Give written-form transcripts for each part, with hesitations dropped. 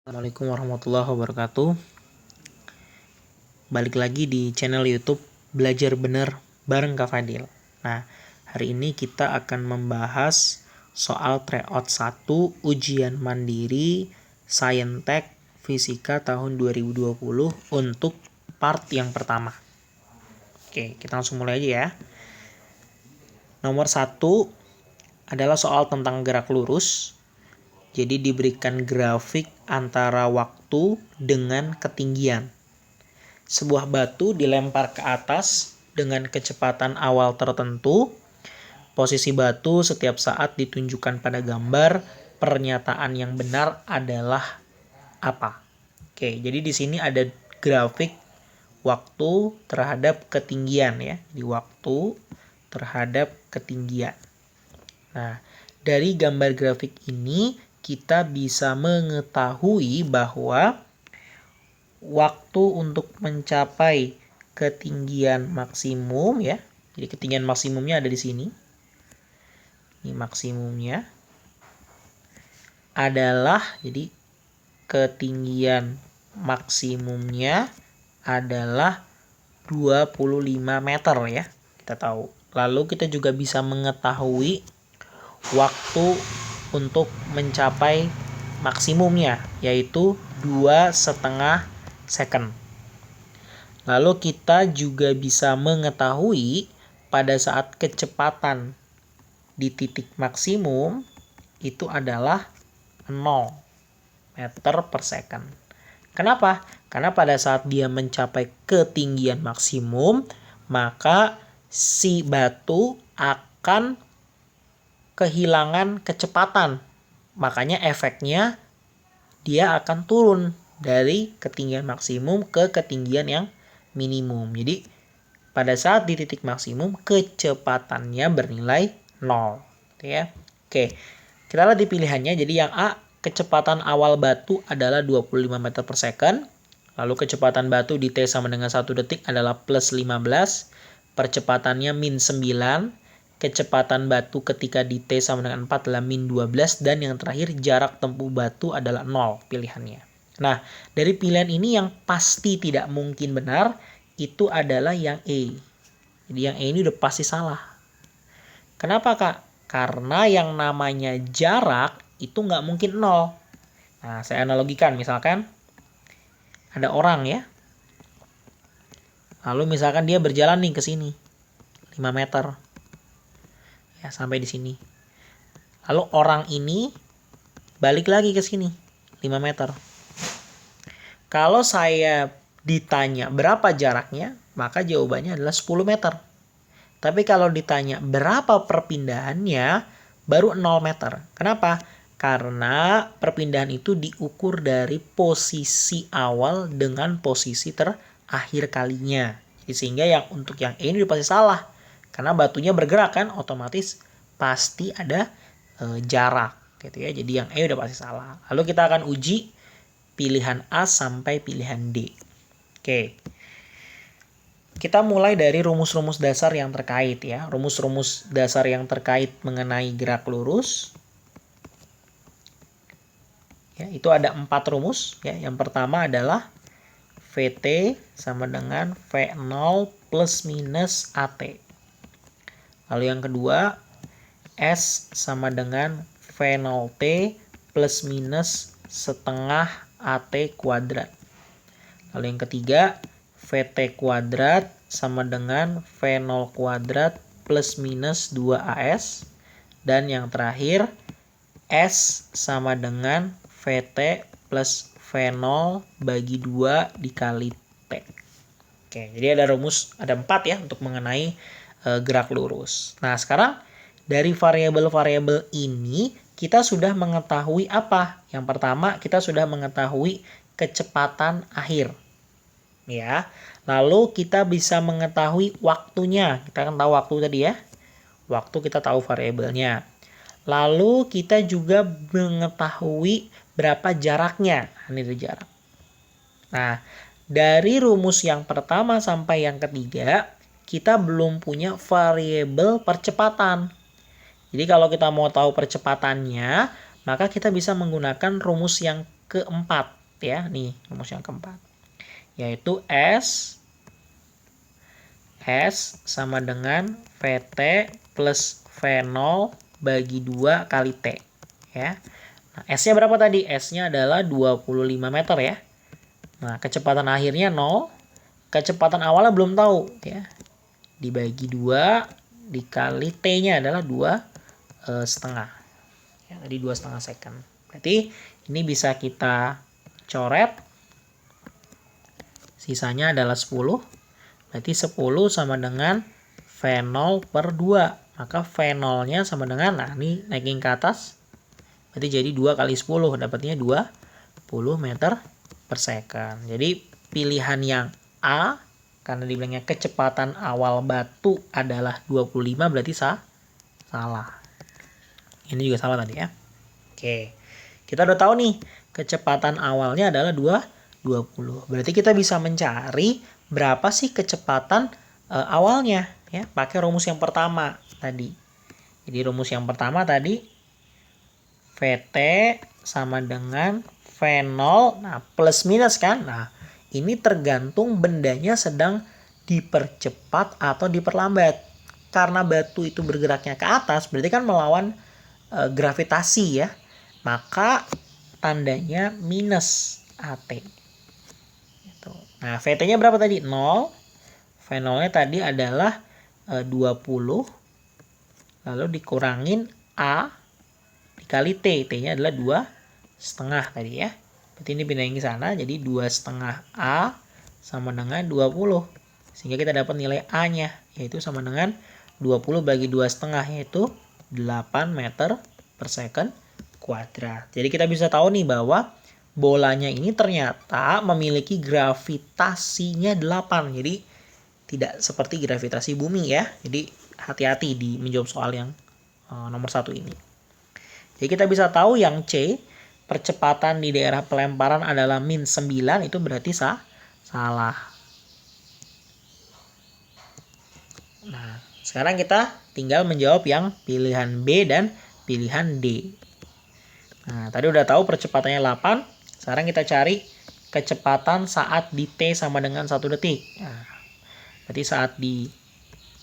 Assalamualaikum warahmatullahi wabarakatuh. Balik lagi di channel YouTube Belajar Bener bareng Kak Fadil. Nah, hari ini kita akan membahas soal tryout 1 ujian mandiri Saintek Fisika tahun 2020 untuk part yang pertama. Oke, kita langsung mulai aja ya. Nomor 1 adalah soal tentang gerak lurus. Jadi diberikan grafik antara waktu dengan ketinggian. Sebuah batu dilempar ke atas dengan kecepatan awal tertentu. Posisi batu setiap saat ditunjukkan pada gambar. Pernyataan yang benar adalah apa? Oke, jadi di sini ada grafik waktu terhadap ketinggian ya. Di waktu terhadap ketinggian. Nah, dari gambar grafik ini kita bisa mengetahui bahwa waktu untuk mencapai ketinggian maksimum ya. Jadi ketinggian maksimumnya ada di sini. Ini maksimumnya adalah jadi ketinggian maksimumnya adalah 25 meter ya. Kita tahu. Lalu kita juga bisa mengetahui waktu untuk mencapai maksimumnya yaitu 2,5 second. Lalu kita juga bisa mengetahui pada saat kecepatan di titik maksimum itu adalah 0 meter per second. Kenapa? Karena pada saat dia mencapai ketinggian maksimum, maka si batu akan kehilangan kecepatan. Makanya efeknya dia akan turun dari ketinggian maksimum ke ketinggian yang minimum. Jadi pada saat di titik maksimum kecepatannya bernilai 0. Ya. Oke, kita lihat di pilihannya. Jadi yang A, kecepatan awal batu adalah 25 meter per second. Lalu kecepatan batu di T sama dengan 1 detik adalah plus 15. Percepatannya min 9. Kecepatan batu ketika di T sama dengan 4 adalah min 12. Dan yang terakhir jarak tempuh batu adalah 0 pilihannya. Nah, dari pilihan ini yang pasti tidak mungkin benar itu adalah yang E. Jadi yang E ini udah pasti salah. Kenapa Kak? Karena yang namanya jarak itu nggak mungkin 0. Nah, saya analogikan misalkan ada orang ya. Lalu misalkan dia berjalan nih ke sini 5 meter. Ya, sampai di sini. Lalu orang ini balik lagi ke sini 5 meter. Kalau saya ditanya berapa jaraknya, maka jawabannya adalah 10 meter. Tapi kalau ditanya berapa perpindahannya, baru 0 meter. Kenapa? Karena perpindahan itu diukur dari posisi awal dengan posisi terakhir kalinya. Sehingga yang untuk yang E ini pasti salah. Karena batunya bergerak kan, otomatis pasti ada jarak gitu ya. Jadi yang E udah pasti salah. Lalu kita akan uji pilihan A sampai pilihan D. Oke. Kita mulai dari rumus-rumus dasar yang terkait ya. Rumus-rumus dasar yang terkait mengenai gerak lurus. Ya, itu ada 4 rumus ya. Yang pertama adalah VT sama dengan V0 plus minus AT. Lalu yang kedua, S sama dengan V0T plus minus setengah AT kuadrat. Lalu yang ketiga, VT kuadrat sama dengan V0 kuadrat plus minus 2AS. Dan yang terakhir, S sama dengan VT plus V0 bagi 2 dikali T. Oke, jadi ada rumus, ada 4 ya untuk mengenai gerak lurus. Nah, sekarang dari variabel-variabel ini kita sudah mengetahui apa? Yang pertama, kita sudah mengetahui kecepatan akhir. Ya. Lalu kita bisa mengetahui waktunya. Kita kan tahu waktu tadi ya. Waktu kita tahu variabelnya. Lalu kita juga mengetahui berapa jaraknya. Ini tuh jarak. Nah, dari rumus yang pertama sampai yang ketiga, kita belum punya variabel percepatan. Jadi kalau kita mau tahu percepatannya, maka kita bisa menggunakan rumus yang keempat. ya. Nih rumus yang keempat. Yaitu S sama dengan VT plus V0 bagi 2 kali T. Ya. Nah, S-nya berapa tadi? S-nya adalah 25 meter ya. Nah, kecepatan akhirnya 0. Kecepatan awalnya belum tahu ya. Dibagi 2 dikali T-nya adalah 2,5. Ya, tadi 2,5 second. Berarti ini bisa kita coret. Sisanya adalah 10. Berarti 10 sama dengan V0 per 2. Maka V0-nya sama dengan, nah ini naikin ke atas. Berarti jadi 2 kali 10. Dapatnya 20 meter per second. Jadi pilihan yang A, karena dibilangnya kecepatan awal batu adalah 25, berarti salah. Ini juga salah tadi ya. Oke. Kita udah tahu nih, kecepatan awalnya adalah 20. Berarti kita bisa mencari berapa sih kecepatan awalnya ya, pakai rumus yang pertama tadi. Jadi rumus yang pertama tadi VT sama dengan V0, nah plus minus kan. Nah, ini tergantung bendanya sedang dipercepat atau diperlambat. Karena batu itu bergeraknya ke atas, berarti kan melawan gravitasi ya. Maka tandanya minus AT. Gitu. Nah, VT-nya berapa tadi? 0. V0-nya tadi adalah 20. Lalu dikurangin A dikali T. T-nya adalah 2,5 tadi ya. Berarti ini pindahin ke sana. Jadi 2,5 A sama dengan 20. Sehingga kita dapat nilai A-nya. Yaitu sama dengan 20 bagi 2,5. Yaitu 8 meter per second kuadrat. Jadi kita bisa tahu nih bahwa bolanya ini ternyata memiliki gravitasinya 8. Jadi tidak seperti gravitasi bumi ya. Jadi hati-hati di menjawab soal yang nomor 1 ini. Jadi kita bisa tahu yang C, percepatan di daerah pelemparan adalah min 9, itu berarti salah. Nah, sekarang kita tinggal menjawab yang pilihan B dan pilihan D. Nah, tadi udah tahu percepatannya 8. Sekarang kita cari kecepatan saat di T sama dengan 1 detik. Nah, berarti saat di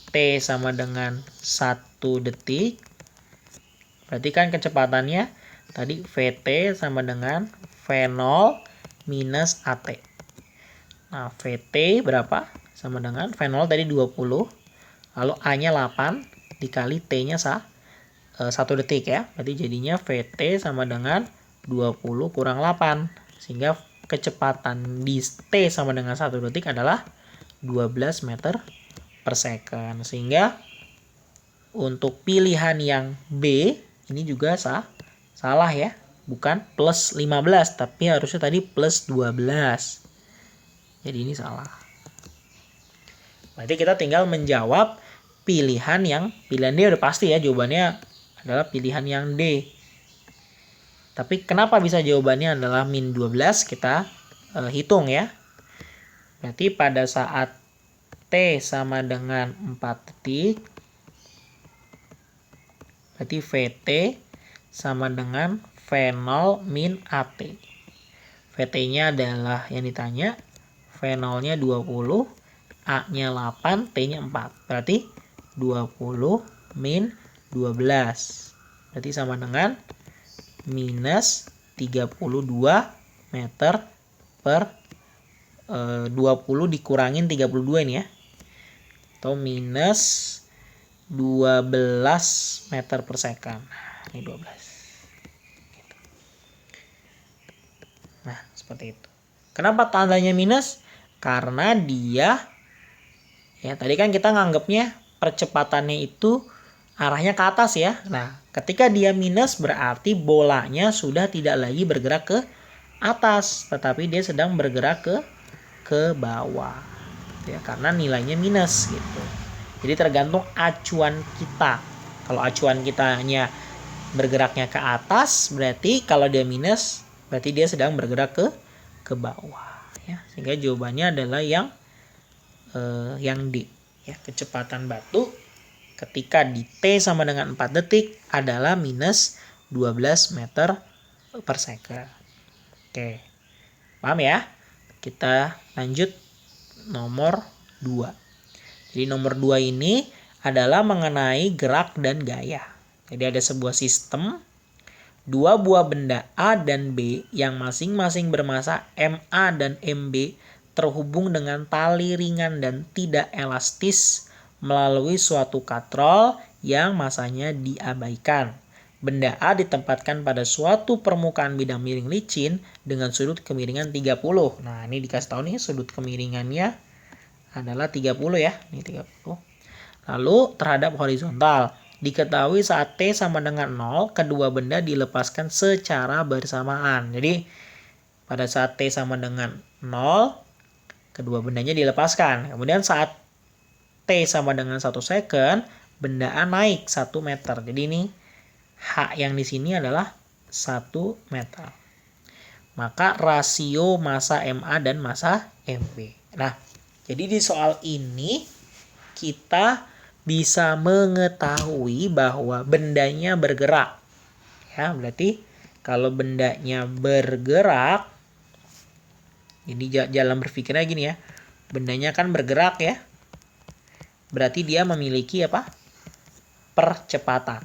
T sama dengan 1 detik. Berarti kan kecepatannya tadi VT sama dengan V0 minus AT. Nah, VT berapa? Sama dengan V0 tadi 20. Lalu A-nya 8 dikali T-nya 1 detik ya. Berarti jadinya VT sama dengan 20 kurang 8. Sehingga kecepatan di T sama dengan 1 detik adalah 12 meter per second. Sehingga untuk pilihan yang B ini juga salah ya. Bukan plus 15, tapi harusnya tadi plus 12. Jadi ini salah. Berarti kita tinggal menjawab pilihan D udah pasti ya, jawabannya adalah pilihan yang D. Tapi kenapa bisa jawabannya adalah min 12, kita hitung ya. Berarti pada saat T sama dengan 4 detik, berarti VT sama dengan V0 min AT. VT-nya adalah yang ditanya, V0-nya 20, A-nya 8, T-nya 4. Berarti 20 min 12. Berarti sama dengan minus 32 meter per 20 dikurangin 32 ini ya. Atau minus 12 meter per second. Ini 12. Nah, seperti itu. Kenapa tandanya minus? Karena dia, ya tadi kan kita nganggapnya percepatannya itu arahnya ke atas ya. Nah, ketika dia minus berarti bolanya sudah tidak lagi bergerak ke atas, tetapi dia sedang bergerak ke bawah. Ya, karena nilainya minus gitu. Jadi tergantung acuan kita. Kalau acuan kita hanya bergeraknya ke atas, berarti kalau dia minus, berarti dia sedang bergerak ke bawah. Ya, sehingga jawabannya adalah yang D. Ya, kecepatan batu ketika di T sama dengan 4 detik adalah minus 12 meter per second. Oke. Paham ya? Kita lanjut nomor 2. Jadi nomor 2 ini adalah mengenai gerak dan gaya. Jadi ada sebuah sistem, dua buah benda A dan B yang masing-masing bermasa MA dan MB terhubung dengan tali ringan dan tidak elastis melalui suatu katrol yang masanya diabaikan. Benda A ditempatkan pada suatu permukaan bidang miring licin dengan sudut kemiringan 30. Nah, ini dikasih tahu nih sudut kemiringannya adalah 30 ya. Ini 30. Lalu terhadap horizontal. Diketahui saat T sama dengan 0, kedua benda dilepaskan secara bersamaan. Jadi, pada saat T sama dengan 0, kedua bendanya dilepaskan. Kemudian saat T sama dengan 1 second, benda A naik 1 meter. Jadi ini H yang di sini adalah 1 meter. Maka rasio massa MA dan massa MB. Nah, jadi di soal ini kita bisa mengetahui bahwa bendanya bergerak. Ya, berarti kalau bendanya bergerak, jadi jalan berpikirnya gini ya. Bendanya kan bergerak ya. Berarti dia memiliki apa? Percepatan.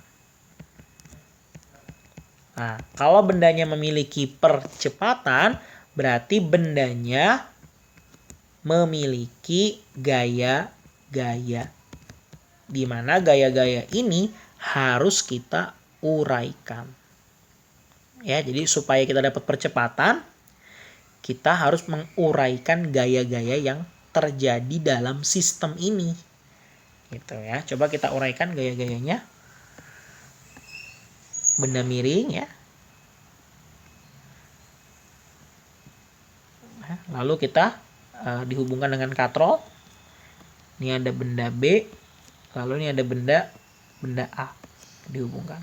Nah, kalau bendanya memiliki percepatan, berarti bendanya memiliki gaya-gaya. Di mana gaya-gaya ini harus kita uraikan. Ya, jadi supaya kita dapat percepatan, kita harus menguraikan gaya-gaya yang terjadi dalam sistem ini. Gitu ya. Coba kita uraikan gaya-gayanya. Benda miring ya. Lalu kita dihubungkan dengan katrol. Ini ada benda B, lalu ini ada benda A dihubungkan.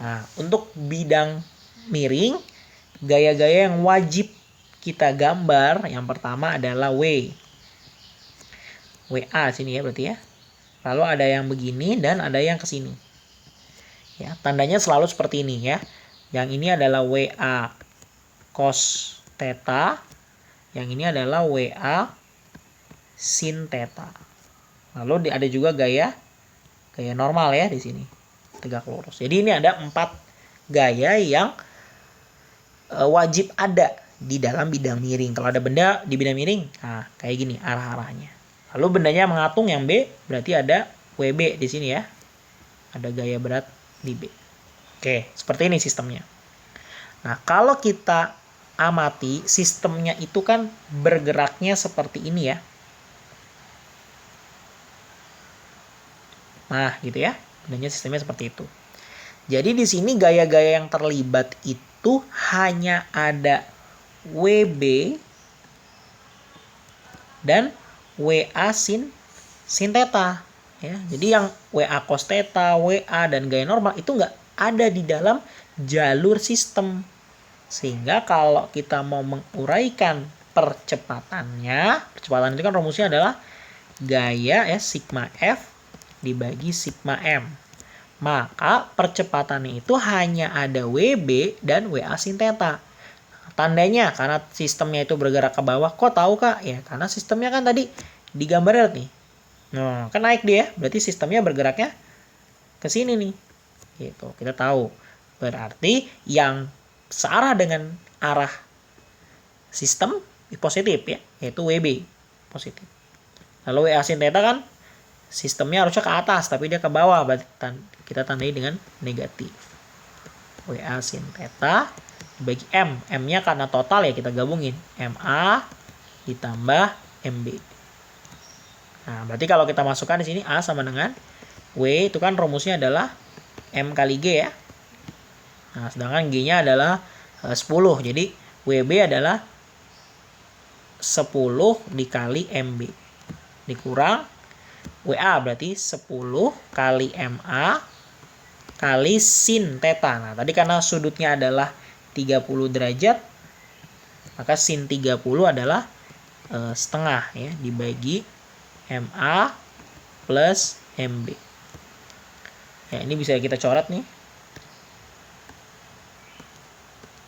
Nah, untuk bidang miring, gaya-gaya yang wajib kita gambar yang pertama adalah WA sini ya berarti ya. Lalu ada yang begini dan ada yang ke sini. Ya, tandanya selalu seperti ini ya. Yang ini adalah WA cos theta. Yang ini adalah WA sin theta. Lalu ada juga gaya normal ya di sini. Tegak lurus. Jadi ini ada 4 gaya yang wajib ada di dalam bidang miring. Kalau ada benda di bidang miring, nah kayak gini arah-arahnya. Lalu bendanya mengatung yang B, berarti ada WB di sini ya. Ada gaya berat di B. Oke, seperti ini sistemnya. Nah, kalau kita amati sistemnya itu kan bergeraknya seperti ini ya. Nah, gitu ya. Bendanya sistemnya seperti itu. Jadi di sini gaya-gaya yang terlibat itu hanya ada WB dan WA sin theta. Ya, jadi yang WA cos theta, WA dan gaya normal itu nggak ada di dalam jalur sistem. Sehingga kalau kita mau menguraikan percepatannya, percepatan itu kan rumusnya adalah gaya ya sigma F dibagi sigma M. Maka percepatannya itu hanya ada WB dan WA sin theta. Tandanya karena sistemnya itu bergerak ke bawah. Kok tahu Kak? Ya karena sistemnya kan tadi digambar nih. Nah, kan naik dia, berarti sistemnya bergeraknya ke sini nih. Gitu. Kita tahu. Berarti yang searah dengan arah sistem positif ya, yaitu WB positif. Lalu WA sin theta kan sistemnya harusnya ke atas, tapi dia ke bawah, berarti kita tandai dengan negatif. WA sin theta dibagi M. M-nya karena total ya kita gabungin. MA ditambah MB. Nah, berarti kalau kita masukkan di sini A sama dengan W, itu kan rumusnya adalah M kali G ya. Nah, sedangkan G-nya adalah 10. Jadi WB adalah 10 dikali MB. Dikurang WA berarti 10 kali MA kali sin theta. Nah, tadi karena sudutnya adalah 30 derajat, maka sin 30 adalah setengah ya, dibagi MA plus MB. Ya, ini bisa kita coret nih.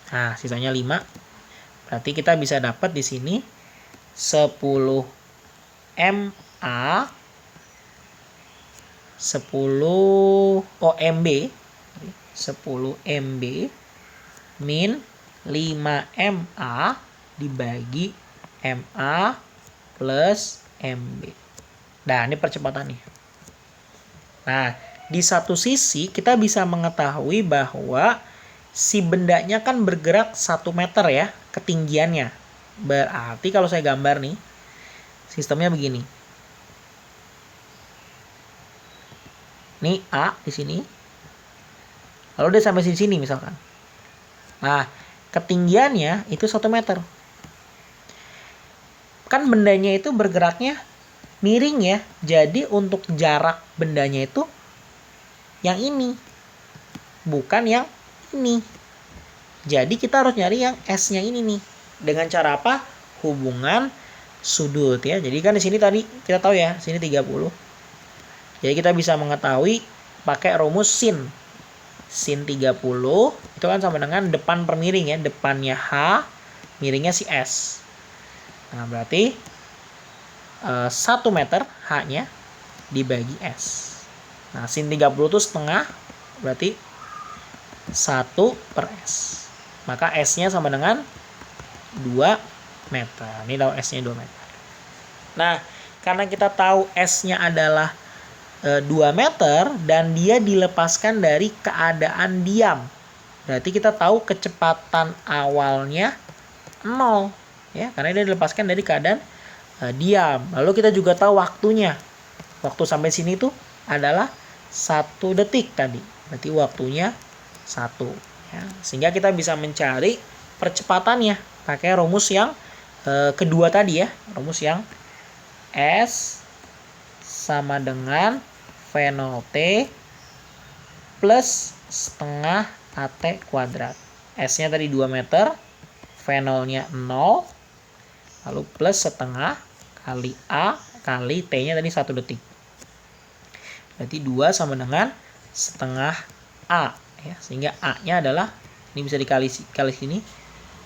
Nah, sisanya 5. Berarti kita bisa dapat di sini 10 MA 10 MB min 5 MA dibagi MA plus MB. Nah, ini percepatannya. Nah, di satu sisi kita bisa mengetahui bahwa si bendanya kan bergerak 1 meter ya ketinggiannya. Berarti kalau saya gambar nih, sistemnya begini. Ini A di sini. Lalu dia sampai sini misalkan. Nah, ketinggiannya itu 1 meter. Kan bendanya itu bergeraknya miring ya. Jadi untuk jarak bendanya itu yang ini. Bukan yang ini. Jadi kita harus nyari yang S-nya ini nih. Dengan cara apa? Hubungan sudut ya. Jadi kan di sini tadi kita tahu ya, sini 30. Jadi kita bisa mengetahui pakai rumus sin. Sin 30 itu kan sama dengan depan per miring ya. Depannya H, miringnya si S. Nah, berarti 1 meter H-nya dibagi S. Nah, sin 30 itu setengah, berarti 1 per S. Maka S-nya sama dengan 2 meter. Ini tahu S-nya 2 meter. Nah, karena kita tahu S-nya adalah 2 meter dan dia dilepaskan dari keadaan diam. Berarti kita tahu kecepatan awalnya 0 ya, karena dia dilepaskan dari keadaan diam. Lalu kita juga tahu waktunya. Waktu sampai sini tuh adalah 1 detik tadi. Berarti waktunya 1 ya. Sehingga kita bisa mencari percepatannya pakai rumus yang kedua tadi ya. Rumus yang S sama dengan V0T plus setengah AT kuadrat. S-nya tadi 2 meter, V0-nya 0, lalu plus setengah kali A kali T-nya tadi 1 detik. Berarti 2 sama dengan setengah A. Ya, sehingga A-nya adalah, ini bisa dikali sini,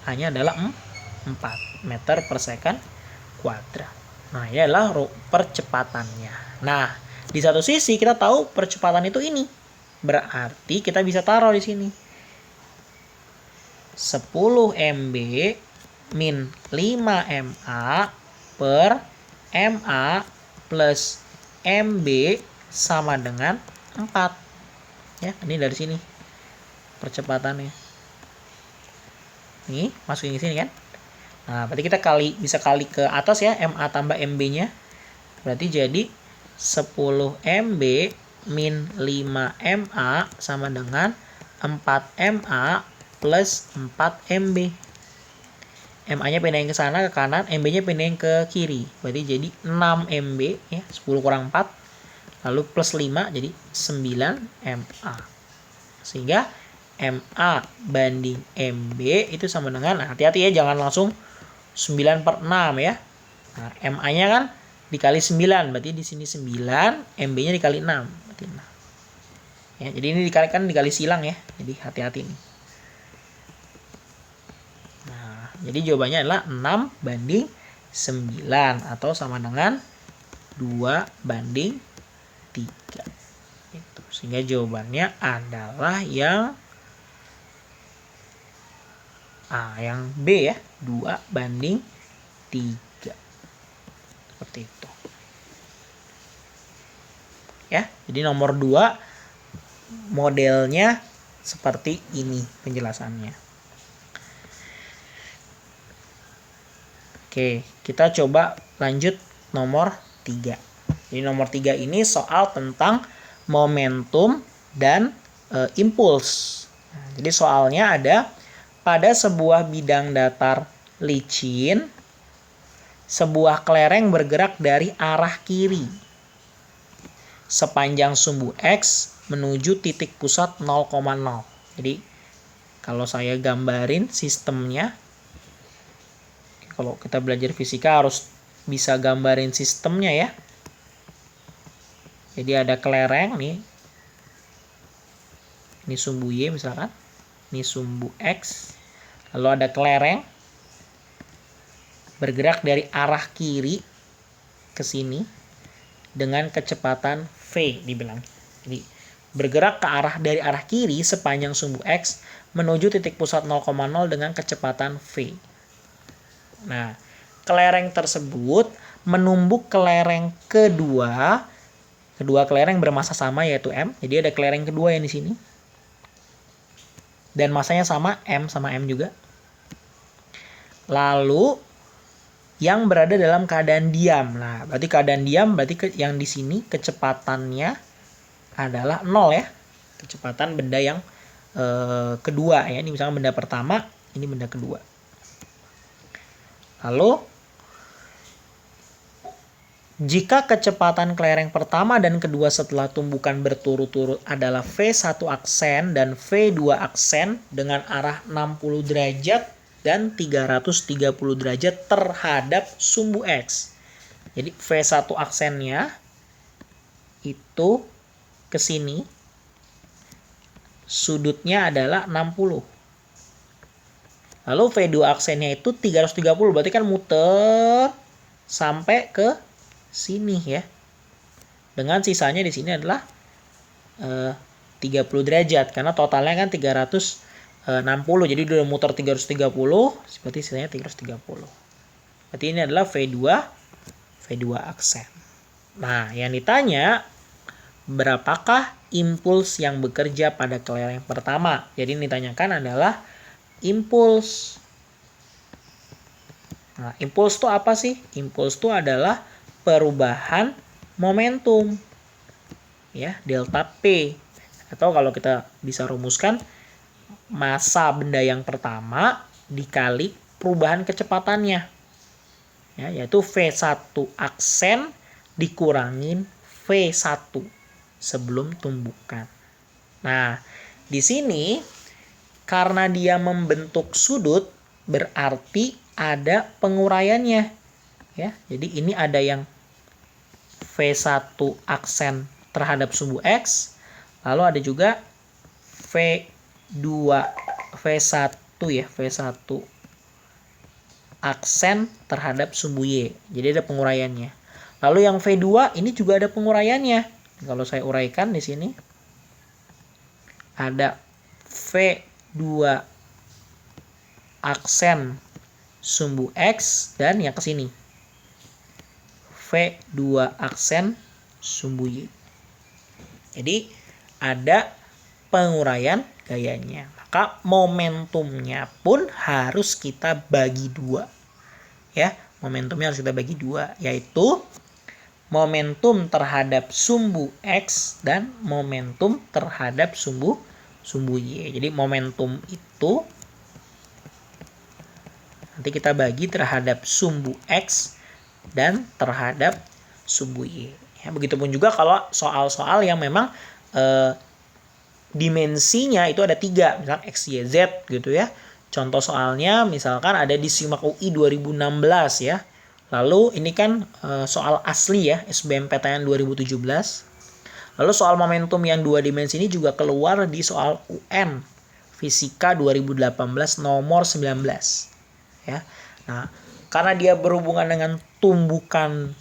A-nya adalah 4 meter per second kuadrat. Nah, ini adalah percepatannya. Nah, di satu sisi kita tahu percepatan itu ini. Berarti kita bisa taruh di sini. 10 MB min 5 MA per MA plus MB sama dengan 4. Ya, ini dari sini percepatannya. Nih, masukin ke sini kan? Nah, berarti kita bisa kali ke atas ya, MA tambah MB-nya. Berarti jadi 10 MB min 5 MA sama dengan 4 MA plus 4 MB. MA-nya pindahin ke sana, ke kanan, MB-nya pindahin ke kiri. Berarti jadi 6 MB ya, 10 kurang 4. Lalu plus 5 jadi 9 MA. Sehingga MA banding MB itu sama dengan, nah, hati-hati ya, jangan langsung 9 per 6 ya. Nah, MA-nya kan dikali 9, berarti di sini 9, MB-nya dikali 6, berarti 6. Ya, jadi ini dikali silang ya. Jadi hati-hati nih. Nah, jadi jawabannya adalah 6 banding 9 atau sama dengan 2 banding 3. Itu. Sehingga jawabannya adalah yang B ya, 2 banding 3. Seperti itu. Ya, jadi nomor 2 modelnya seperti ini penjelasannya. Oke, kita coba lanjut nomor 3. Jadi nomor 3 ini soal tentang momentum dan impuls. Nah, jadi soalnya ada pada sebuah bidang datar licin, sebuah kelereng bergerak dari arah kiri sepanjang sumbu X menuju titik pusat 0,0. Jadi kalau saya gambarin sistemnya, kalau kita belajar fisika harus bisa gambarin sistemnya ya. Jadi ada kelereng nih. Ini sumbu Y misalkan. Ini sumbu X. Lalu ada kelereng. bergerak dari arah kiri ke sini dengan kecepatan V dibilang. Jadi bergerak dari arah kiri sepanjang sumbu X menuju titik pusat 0,0 dengan kecepatan V. Nah, kelereng tersebut menumbuk kelereng kedua kelereng bermasa sama yaitu M. Jadi ada kelereng kedua yang di sini. Dan masanya sama, M sama M juga. Lalu yang berada dalam keadaan diam. Nah, berarti keadaan diam berarti yang di sini kecepatannya adalah 0 ya. Kecepatan benda yang kedua ya. Ini misalnya benda pertama, ini benda kedua. Lalu jika kecepatan kelereng pertama dan kedua setelah tumbukan berturut-turut adalah V1 aksen dan V2 aksen dengan arah 60 derajat dan 330 derajat terhadap sumbu X. Jadi V1 aksennya itu ke sini, sudutnya adalah 60. Lalu V2 aksennya itu 330, berarti kan muter sampai ke sini ya. Dengan sisanya di sini adalah 30 derajat karena totalnya kan 360. Jadi udah muter 330, berarti sisanya 330. Berarti ini adalah V2 aksen. Nah, yang ditanya berapakah impuls yang bekerja pada kelereng pertama? Jadi yang ditanyakan adalah impuls. Nah, impuls itu apa sih? Impuls itu adalah perubahan momentum ya, delta P, atau kalau kita bisa rumuskan massa benda yang pertama dikali perubahan kecepatannya ya, yaitu V1 aksen dikurangin V1 sebelum tumbukan. Nah, di sini karena dia membentuk sudut berarti ada penguraiannya ya. Jadi ini ada yang V1 aksen terhadap sumbu X, lalu ada juga V1 aksen terhadap sumbu Y. Jadi ada penguraiannya. Lalu yang V2 ini juga ada penguraiannya. Kalau saya uraikan di sini ada V2 aksen sumbu X dan yang ke sini V2 aksen sumbu Y. Jadi ada penguraian gayanya. Maka momentumnya pun harus kita bagi dua. Ya, momentumnya harus kita bagi dua, yaitu momentum terhadap sumbu X dan momentum terhadap sumbu Y. Jadi momentum itu nanti kita bagi terhadap sumbu X dan terhadap sumbu Y. Ya, begitupun juga kalau soal-soal yang memang dimensinya itu ada 3, misalkan X, Y, Z gitu ya. Contoh soalnya misalkan ada di SIMAK UI 2016 ya. Lalu ini kan soal asli ya, SBMPTN 2017. Lalu soal momentum yang 2 dimensi ini juga keluar di soal UN Fisika 2018 nomor 19. Ya. Nah, karena dia berhubungan dengan tumbukan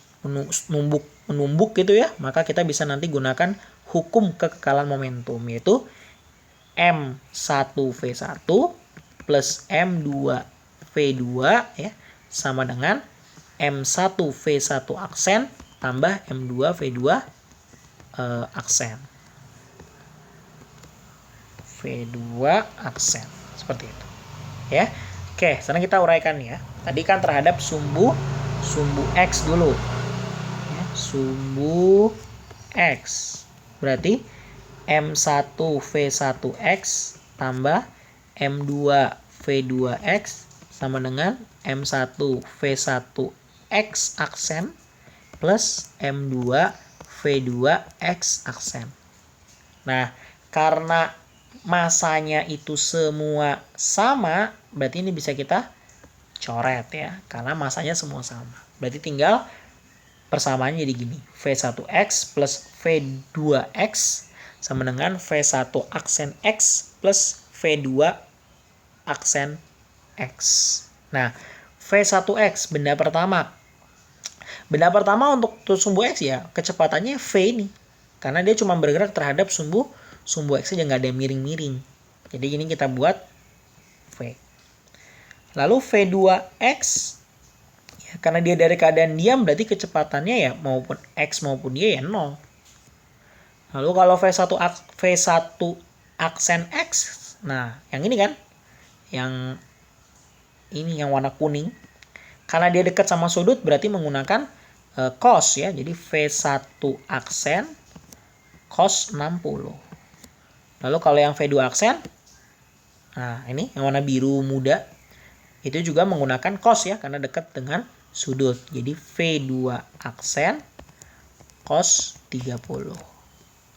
menumbuk gitu ya, maka kita bisa nanti gunakan hukum kekekalan momentum, yaitu M1V1 plus M2V2 ya sama dengan M1V1 aksen tambah M2V2 aksen. V2 aksen seperti itu ya. Oke, sekarang kita uraikan ya. Tadi kan terhadap sumbu X dulu ya, sumbu X berarti M1V1X tambah M2V2X sama dengan M1V1X aksen plus M2V2X aksen. Nah, karena masanya itu semua sama, berarti ini bisa kita coret ya, karena masanya semua sama. Berarti tinggal persamaannya jadi gini, V1X plus V2X sama dengan V1 aksen X plus V2 aksen X. Nah, V1X, benda pertama. Benda pertama untuk sumbu X ya, kecepatannya V ini. Karena dia cuma bergerak terhadap sumbu X aja, nggak ada miring-miring. Jadi ini kita buat V. Lalu V2X, ya, karena dia dari keadaan diam, berarti kecepatannya ya maupun X maupun Y ya 0. Lalu kalau V1 aksen X, nah yang ini kan, yang ini yang warna kuning, karena dia dekat sama sudut berarti menggunakan cos ya. Jadi V1 aksen cos 60. Lalu kalau yang V2 aksen, nah ini yang warna biru muda, itu juga menggunakan cos ya, karena dekat dengan sudut. Jadi V2 aksen cos 30.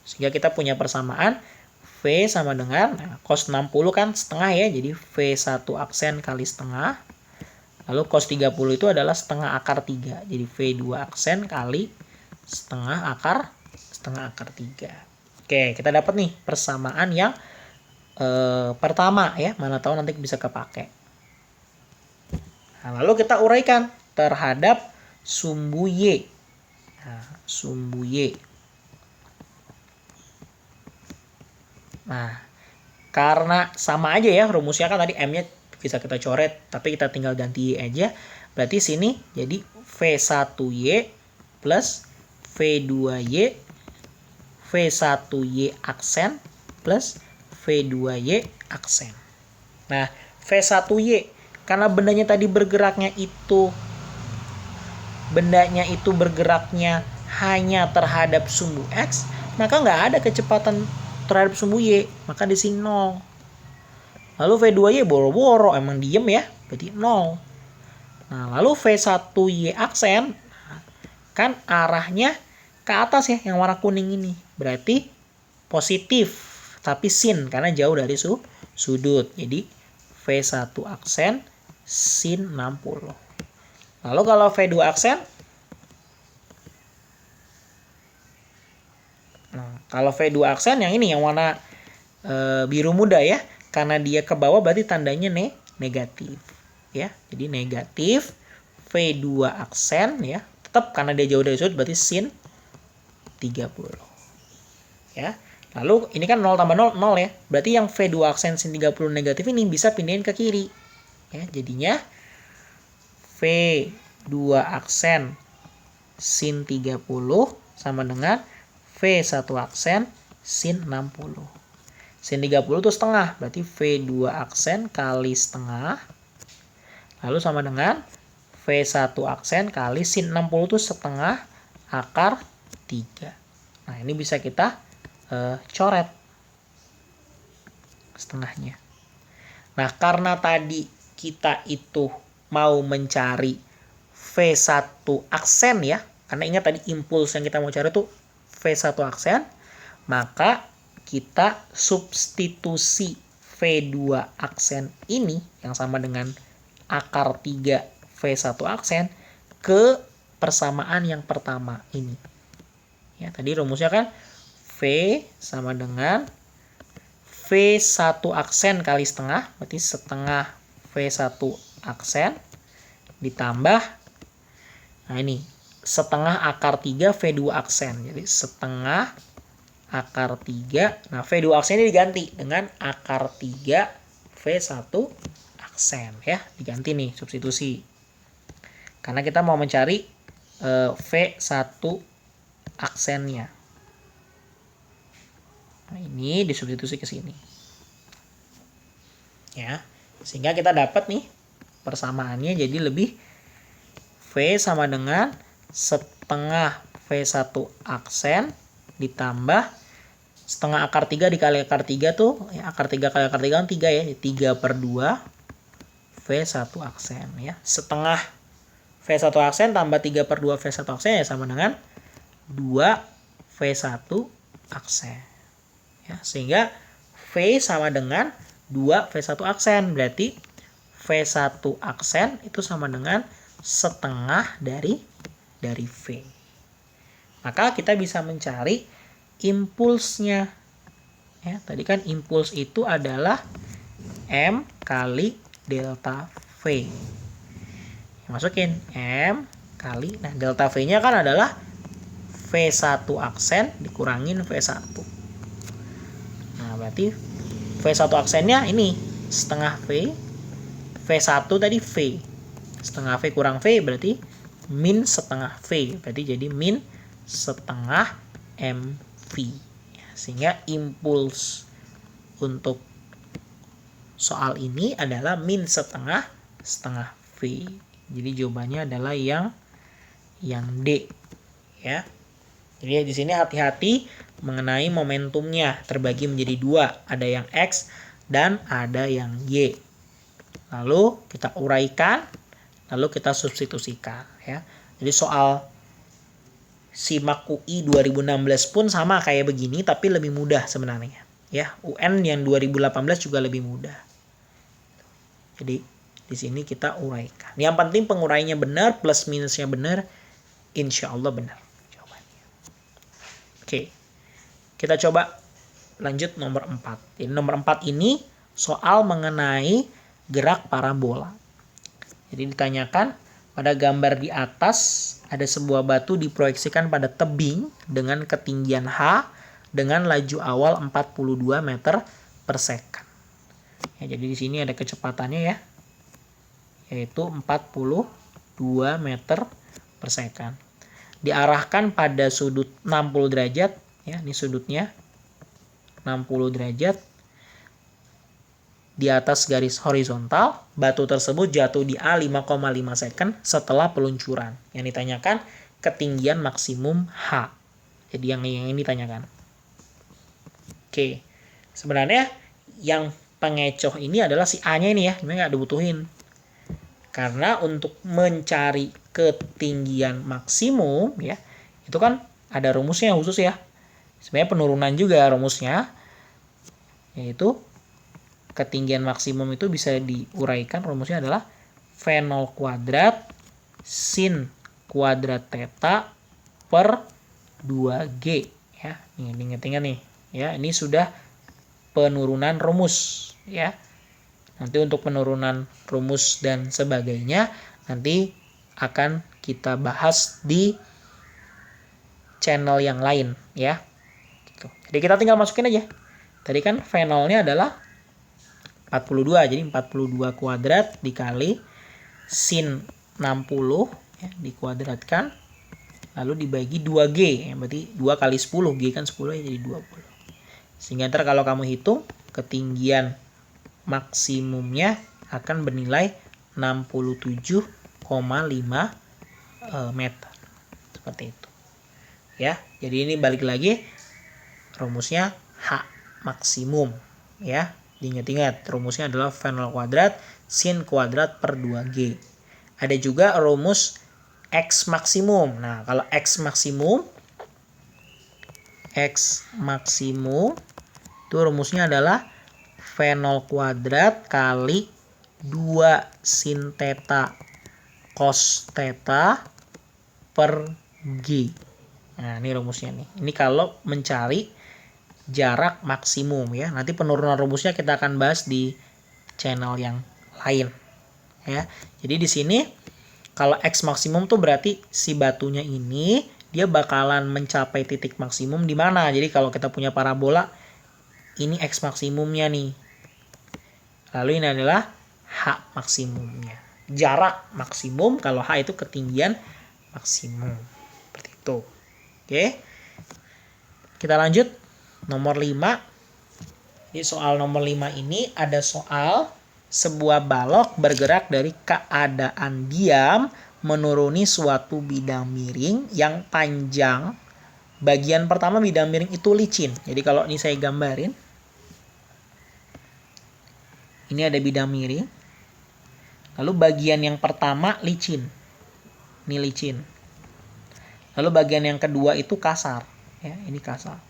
Sehingga kita punya persamaan V sama dengan cos 60 kan setengah ya. Jadi V1 aksen kali setengah. Lalu cos 30 itu adalah setengah akar 3. Jadi V2 aksen kali setengah akar 3. Oke, kita dapat nih persamaan yang pertama ya. Mana tahu nanti bisa kepake. Nah, lalu kita uraikan terhadap sumbu Y. Nah, sumbu Y. Nah, karena sama aja ya rumusnya kan tadi M-nya bisa kita coret, tapi kita tinggal ganti Y aja. Berarti sini jadi V1Y plus V2Y, V1Y aksen plus V2Y aksen. Nah, V1Y karena bendanya itu bergeraknya hanya terhadap sumbu X, maka nggak ada kecepatan terhadap sumbu Y, maka di sini 0. Lalu V2Y boro-boro, emang diem ya, berarti 0. Nah, lalu V1Y aksen, kan arahnya ke atas ya, yang warna kuning ini. Berarti positif, tapi sin, karena jauh dari sudut. Jadi V1 aksen sin 60. Lalu kalau V2 aksen, nah, kalau V2 aksen yang ini yang warna biru muda ya, karena dia ke bawah berarti tandanya negatif ya. Jadi negatif V2 aksen ya, tetap karena dia jauh dari sudut berarti sin 30 ya. Lalu ini kan 0 tambah 0 0 ya. Berarti yang V2 aksen sin 30 negatif ini bisa pindahin ke kiri ya. Jadinya V2 aksen sin 30 sama dengan V1 aksen sin 60. Sin 30 itu setengah, berarti V2 aksen kali setengah. Lalu sama dengan V1 aksen kali sin 60 itu setengah akar 3. Nah, ini bisa kita coret setengahnya. Nah, karena tadi kita itu mau mencari V1 aksen ya, karena ingat tadi impuls yang kita mau cari itu V1 aksen, maka kita substitusi V2 aksen ini yang sama dengan akar 3 V1 aksen ke persamaan yang pertama ini. Ya, tadi rumusnya kan V sama dengan V1 aksen kali setengah, berarti setengah V1 aksen ditambah, nah ini setengah akar 3 V2 aksen. Jadi setengah akar 3. Nah, V2 aksen ini diganti dengan akar 3 V1 aksen ya. Diganti nih, substitusi. Karena kita mau mencari V1 aksennya. Nah, ini disubstitusi ke sini. Ya. Sehingga kita dapat nih persamaannya jadi lebih V sama dengan setengah V1 aksen ditambah setengah akar 3 dikali akar 3 tuh ya, akar 3 kali akar 3 kan 3 ya, 3/2 V1 aksen ya. Setengah V1 aksen tambah 3/2 V1 aksen ya sama dengan 2 V1 aksen ya. Sehingga V sama dengan 2 V1 aksen, berarti V1 aksen itu sama dengan setengah dari V. Maka kita bisa mencari impulsnya. Ya, tadi kan impuls itu adalah M kali delta V. Masukin M kali. Nah, delta V-nya kan adalah V1 aksen dikurangin V1. Nah, berarti V1 aksennya ini setengah V. V1 tadi V. Setengah V kurang V berarti min setengah V. Berarti jadi min setengah MV. Sehingga impuls untuk soal ini adalah min setengah V. Jadi jawabannya adalah yang D, ya. Jadi di sini hati-hati mengenai momentumnya, terbagi menjadi dua, ada yang X dan ada yang Y. Lalu kita uraikan, lalu kita substitusikan, ya. Jadi soal SIMAK UI 2016 pun sama kayak begini, tapi lebih mudah sebenarnya, ya. UN yang 2018 juga lebih mudah. Jadi di sini kita uraikan. Yang penting penguraiannya benar, plus minusnya benar, insya Allah benar jawabannya. Oke, kita coba lanjut nomor 4. Jadi nomor 4 ini soal mengenai gerak parabola. Jadi ditanyakan pada gambar di atas ada sebuah batu diproyeksikan pada tebing dengan ketinggian H dengan laju awal 42 meter per second. Ya, jadi di sini ada kecepatannya ya, yaitu 42 meter per second. Diarahkan pada sudut 60 derajat, ya, ini sudutnya 60 derajat di atas garis horizontal. Batu tersebut jatuh di A 5,5 second setelah peluncuran. Yang ditanyakan ketinggian maksimum H. Jadi yang ini ditanyakan. Oke, sebenarnya yang pengecoh ini adalah si A-nya ini ya, sebenarnya nggak dibutuhin. Karena untuk mencari ketinggian maksimum ya, itu kan ada rumusnya khusus ya. Sebenarnya penurunan juga rumusnya, yaitu ketinggian maksimum itu bisa diuraikan, rumusnya adalah V0 kuadrat sin kuadrat theta per 2G ya. Ini ingat-ingat nih ya, ini sudah penurunan rumus ya. Nanti untuk penurunan rumus dan sebagainya nanti akan kita bahas di channel yang lain ya. Gitu. Jadi kita tinggal masukin aja. Tadi kan V0-nya adalah 42, jadi 42 kuadrat dikali sin 60 ya, dikuadratkan lalu dibagi 2G ya, berarti 2 kali 10, G kan 10 ya, jadi 20. Sehingga ntar kalau kamu hitung ketinggian maksimumnya akan bernilai 67,5 meter. Seperti itu. Ya, jadi ini balik lagi rumusnya H maksimum ya. Diingat-ingat rumusnya adalah V0 kuadrat sin kuadrat per 2G. Ada juga rumus X maksimum. Nah, kalau X maksimum itu rumusnya adalah V0 kuadrat kali 2 sin theta cos theta per G. Nah, ini rumusnya nih. Ini kalau mencari jarak maksimum ya. Nanti penurunan rumusnya kita akan bahas di channel yang lain. Ya. Jadi di sini kalau X maksimum tuh berarti si batunya ini dia bakalan mencapai titik maksimum di mana. Jadi kalau kita punya parabola ini X maksimumnya nih. Lalu ini adalah H maksimumnya. Jarak maksimum kalau H itu ketinggian maksimum. Seperti itu. Oke. Kita lanjut. Nomor 5. Di soal nomor 5 ini ada soal sebuah balok bergerak dari keadaan diam menuruni suatu bidang miring yang panjang. Bagian pertama bidang miring itu licin. Jadi kalau ini saya gambarin. Ini ada bidang miring. Lalu bagian yang pertama licin. Ini licin. Lalu bagian yang kedua itu kasar. Ya, ini kasar.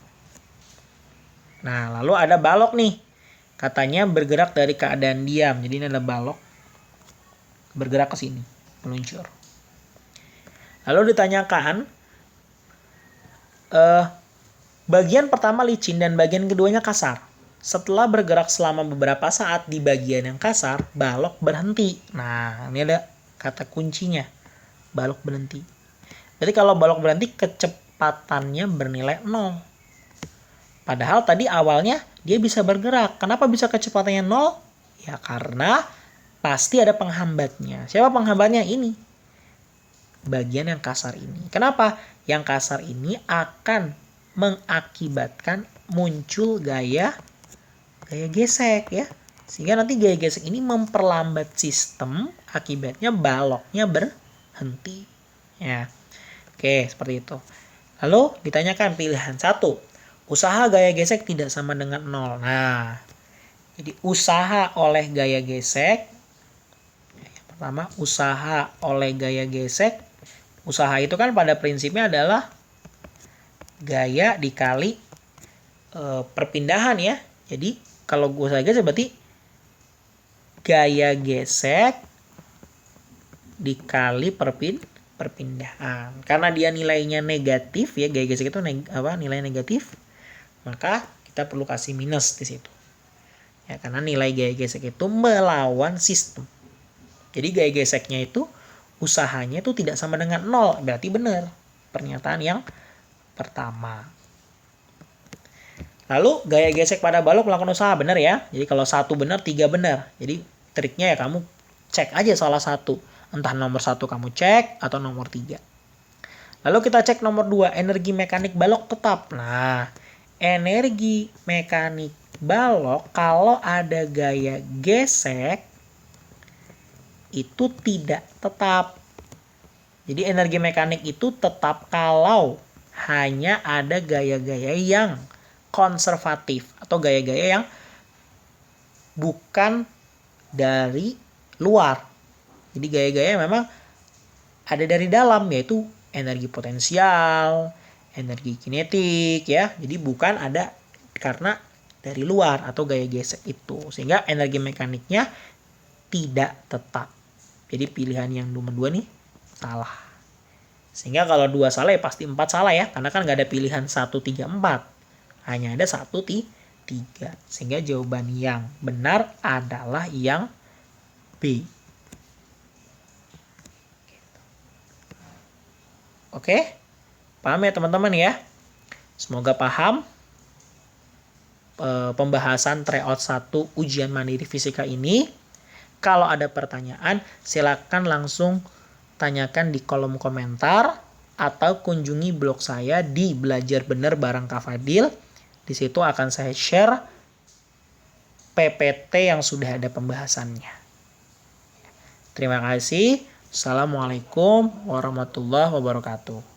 Nah, lalu ada balok nih. Katanya bergerak dari keadaan diam. Jadi ini ada balok. Bergerak ke sini. Meluncur. Lalu ditanyakan. Bagian pertama licin dan bagian keduanya kasar. Setelah bergerak selama beberapa saat di bagian yang kasar, balok berhenti. Nah, ini ada kata kuncinya, balok berhenti. Berarti kalau balok berhenti kecepatannya bernilai 0. Padahal tadi awalnya dia bisa bergerak. Kenapa bisa kecepatannya 0? Ya karena pasti ada penghambatnya. Siapa penghambatnya? Ini. Bagian yang kasar ini. Kenapa? Yang kasar ini akan mengakibatkan muncul gaya gesek ya. Sehingga nanti gaya gesek ini memperlambat sistem, akibatnya baloknya berhenti. Ya. Oke, seperti itu. Lalu ditanyakan pilihan 1. Usaha gaya gesek tidak sama dengan 0. Nah, jadi usaha oleh gaya gesek. Yang pertama, usaha oleh gaya gesek. Usaha itu kan pada prinsipnya adalah gaya dikali perpindahan ya. Jadi kalau usaha gesek berarti gaya gesek dikali perpindahan. Karena dia nilainya negatif ya, gaya gesek itu nilai negatif, maka kita perlu kasih minus di situ. Ya, karena nilai gaya gesek itu melawan sistem. Jadi gaya geseknya itu usahanya itu tidak sama dengan 0. Berarti benar pernyataan yang pertama. Lalu gaya gesek pada balok melakukan usaha, benar ya. Jadi kalau 1 benar, 3 benar. Jadi triknya ya kamu cek aja salah satu. Entah nomor 1 kamu cek atau nomor 3. Lalu kita cek nomor 2, energi mekanik balok tetap. Nah, energi mekanik balok kalau ada gaya gesek itu tidak tetap. Jadi energi mekanik itu tetap kalau hanya ada gaya-gaya yang konservatif atau gaya-gaya yang bukan dari luar. Jadi gaya-gaya memang ada dari dalam, yaitu energi potensial, energi kinetik ya. Jadi bukan ada karena dari luar atau gaya gesek itu. Sehingga energi mekaniknya tidak tetap. Jadi pilihan yang nomor 2 nih salah. Sehingga kalau 2 salah ya pasti 4 salah ya. Karena kan nggak ada pilihan 1, 3, 4. Hanya ada 1, 3. Sehingga jawaban yang benar adalah yang B. Oke? Paham ya teman-teman ya? Semoga paham pembahasan tryout 1 ujian mandiri fisika ini. Kalau ada pertanyaan, silakan langsung tanyakan di kolom komentar atau kunjungi blog saya di Belajar Bener bareng Kak Fadil. Di situ akan saya share PPT yang sudah ada pembahasannya. Terima kasih. Assalamualaikum warahmatullahi wabarakatuh.